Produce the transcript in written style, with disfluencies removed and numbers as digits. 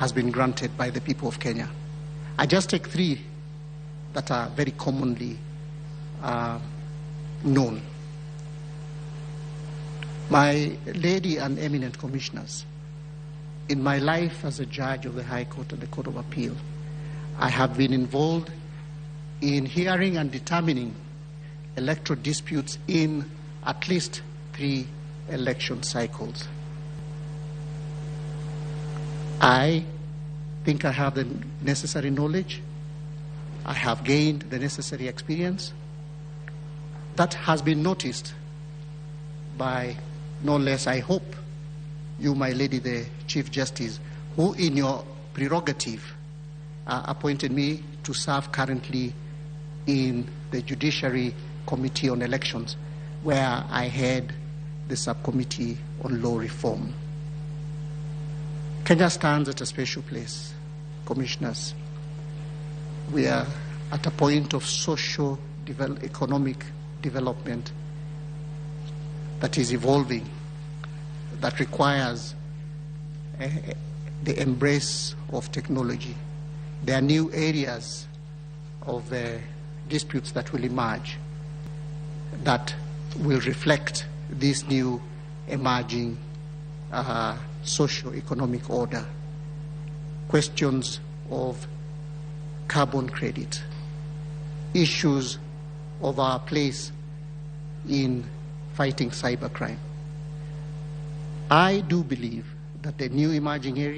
has been granted by the people of Kenya. I just take three that are very commonly known. My lady and eminent commissioners, in my life as a judge of the High Court and the Court of Appeal, I have been involved in hearing and determining electoral disputes in at least 3 election cycles. I think I have the necessary knowledge. I have gained the necessary experience that has been noticed by no less, I hope, you, my lady, the Chief Justice, who in your prerogative appointed me to serve currently in the Judiciary Committee on Elections, where I head the subcommittee on law reform. Kenya stands at a special place, commissioners. We are at a point of economic development that is evolving, that requires the embrace of technology. There are new areas of disputes that will emerge that will reflect this new emerging socio-economic order. Questions of carbon credit, issues of our place in fighting cybercrime. I do believe that the new emerging areas